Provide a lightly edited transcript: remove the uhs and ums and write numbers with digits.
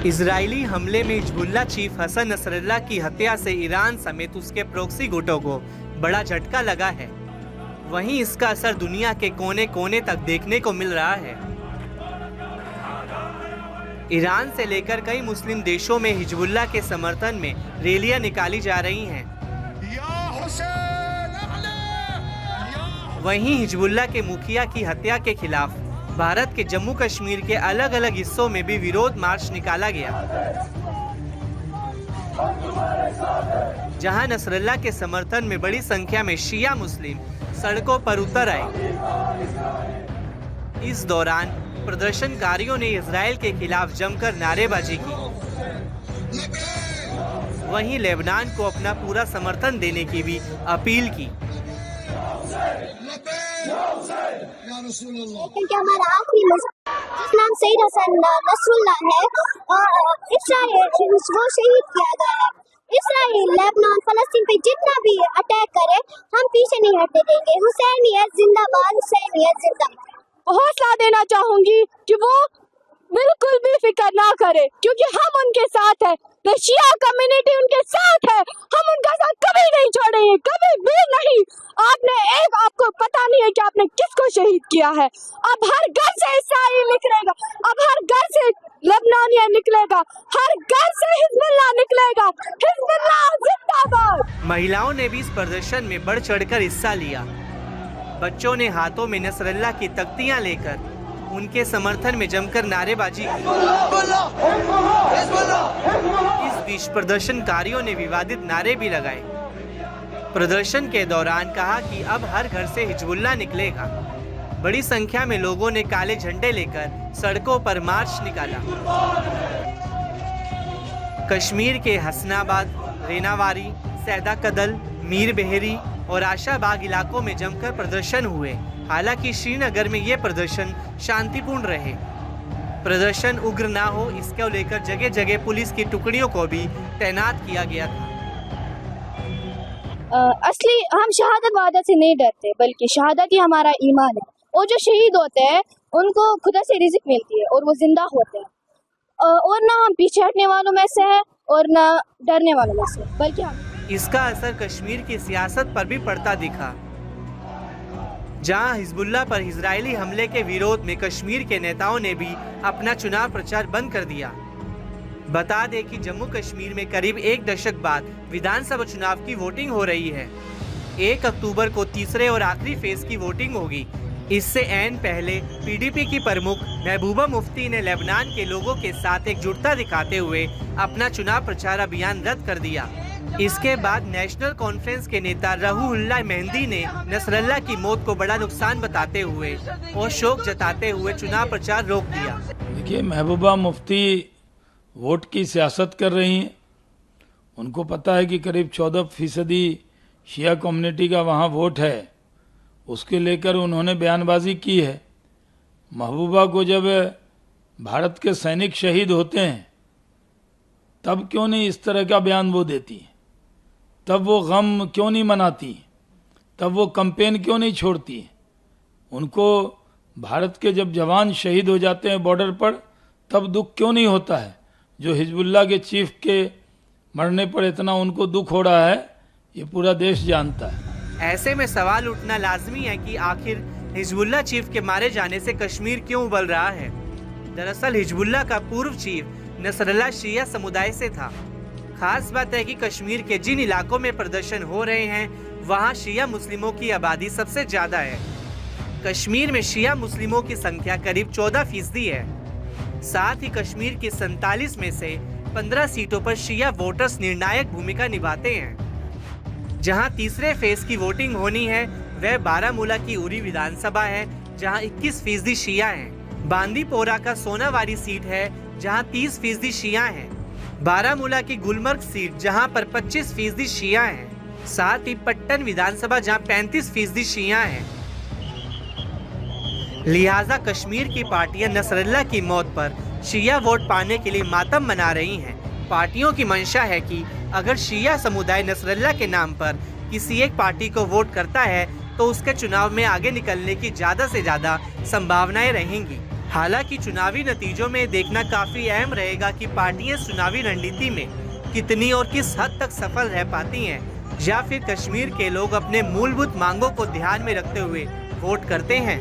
Israeli हमले में Hezbollah chief Hassan Nasrallah की हत्या से ईरान समेत उसके प्रॉक्सी गुटों को बड़ा झटका लगा है। वहीं इसका असर दुनिया के कोने कोने तक देखने को मिल रहा है। ईरान से लेकर कई मुस्लिम देशों में हिजबुल्लाह के समर्थन में रैलियां निकाली जा रही हैं। वहीं हिजबुल्लाह के मुखिया की हत्या के खिलाफ भारत के जम्मू कश्मीर के अलग अलग हिस्सों में भी विरोध मार्च निकाला गया, जहां नसरल्लाह के समर्थन में बड़ी संख्या में शिया मुस्लिम सड़कों पर उतर आए। इस दौरान प्रदर्शनकारियों ने इजराइल के खिलाफ जमकर नारेबाजी की। वहीं लेबनान को अपना पूरा समर्थन देने की भी अपील की। क्योंकि हमारा आखिरी जिसका नाम सईद हसन नसरुल्लाह है, इसराइल वो शहीद किया गया है। इसराइल लेबनान फलस्तीन पे जितना भी अटैक करे हम पीछे नहीं हटने देंगे। हुसैनियत जिंदाबाद, हुसैनियत जिंदाबाद। हौसला देना चाहूंगी कि वो बिल्कुल भी फिक्र ना करे, क्योंकि हम उनके साथ है। तो शिया कम्युनिटी उनके साथ है, हम उनका साथ कभी नहीं छोड़ेंगे, कभी भी नहीं। आपको पता नहीं है कि आपने किसको शहीद किया है। अब हर घर से इसराइल निकलेगा, अब हर घर से लेबनानिया निकलेगा, हर घर से हिजबुल्लाह निकलेगा। हिजबुल्लाह जिंदाबाद। महिलाओं ने भी इस प्रदर्शन में बढ़ चढ़कर हिस्सा लिया। बच्चों ने हाथों में नसरल्लाह की तख्तियां लेकर उनके समर्थन में जमकर नारेबाजी की। इस बीच प्रदर्शनकारियों ने विवादित नारे भी लगाए। प्रदर्शन के दौरान कहा कि अब हर घर से हिजबुल्लाह निकलेगा। बड़ी संख्या में लोगों ने काले झंडे लेकर सड़कों पर मार्च निकाला। कश्मीर के हसनाबाद, रेनावारी, सैदा कदल, मीर बेहरी और आशाबाग इलाकों में जमकर प्रदर्शन हुए। हालांकि श्रीनगर में ये प्रदर्शन शांतिपूर्ण रहे। प्रदर्शन उग्र ना हो, इसको लेकर जगह जगह पुलिस की टुकड़ियों को भी तैनात किया गया था। असली हम शहादत वादा से नहीं डरते, बल्कि शहादत ही हमारा ईमान है। और जो शहीद होते हैं उनको खुदा से रिज़्क मिलती है और वो जिंदा होते हैं। और ना हम पीछे हटने वालों में से है और ना डरने वालों में से, बल्कि हम। इसका असर कश्मीर की सियासत पर भी पड़ता दिखा, जहां हिजबुल्लाह पर इजरायली हमले के विरोध में कश्मीर के नेताओं ने भी अपना चुनाव प्रचार बंद कर दिया। बता दें कि जम्मू कश्मीर में करीब एक दशक बाद विधानसभा चुनाव की वोटिंग हो रही है। 1 अक्टूबर को तीसरे और आखिरी फेज की वोटिंग होगी। इससे ऐन पहले पीडीपी की प्रमुख महबूबा मुफ्ती ने लेबनान के लोगों के साथ एकजुटता दिखाते हुए अपना चुनाव प्रचार अभियान रद्द कर दिया। इसके बाद नेशनल कॉन्फ्रेंस के नेता रहूहुल्लाह मेहंदी ने नसरल्लाह की मौत को बड़ा नुकसान बताते हुए और शोक जताते हुए चुनाव प्रचार रोक दिया। देखिए, महबूबा मुफ्ती वोट की सियासत कर रही हैं। उनको पता है कि करीब 14% शिया कम्युनिटी का वहाँ वोट है, उसके लेकर उन्होंने बयानबाजी की है। महबूबा को जब भारत के सैनिक शहीद होते हैं तब क्यों नहीं इस तरह का बयान वो देती हैं, तब वो गम क्यों नहीं मनाती, तब वो कैंपेन क्यों नहीं छोड़ती हैं। उनको भारत के जब जवान शहीद हो जाते हैं बॉर्डर पर तब दुख क्यों नहीं होता है। जो हिजबुल्लाह के चीफ के मरने पर इतना उनको दुख हो रहा है, ये पूरा देश जानता है। ऐसे में सवाल उठना लाजमी है कि आखिर हिजबुल्लाह चीफ के मारे जाने से कश्मीर क्यों उबल रहा है। दरअसल हिजबुल्लाह का पूर्व चीफ नसरल्लाह शिया समुदाय से था। खास बात है कि कश्मीर के जिन इलाकों में प्रदर्शन हो रहे हैं वहां शिया मुस्लिमों की आबादी सबसे ज्यादा है। कश्मीर में शिया मुस्लिमों की संख्या करीब 14% है। साथ ही कश्मीर की 47 में से 15 सीटों पर शिया वोटर्स निर्णायक भूमिका निभाते हैं। जहां तीसरे फेज की वोटिंग होनी है वह बारामूला की उरी विधानसभा है, जहां 21% शिया हैं। बांदीपोरा का सोनावारी सीट है जहां 30% शिया हैं। बारामूला की गुलमर्ग सीट जहां पर 25% शिया हैं। साथ ही पट्टन विधानसभा जहां 35% शिया हैं। लिहाजा कश्मीर की पार्टियां नसरल्लाह की मौत पर शिया वोट पाने के लिए मातम मना रही हैं। पार्टियों की मंशा है कि अगर शिया समुदाय नसरल्लाह के नाम पर किसी एक पार्टी को वोट करता है तो उसके चुनाव में आगे निकलने की ज़्यादा से ज़्यादा संभावनाएं रहेंगी। हालांकि चुनावी नतीजों में देखना काफी अहम रहेगा कि पार्टियां चुनावी रणनीति में कितनी और किस हद तक सफल रह पाती हैं, या फिर कश्मीर के लोग अपने मूलभूत मांगों को ध्यान में रखते हुए वोट करते हैं।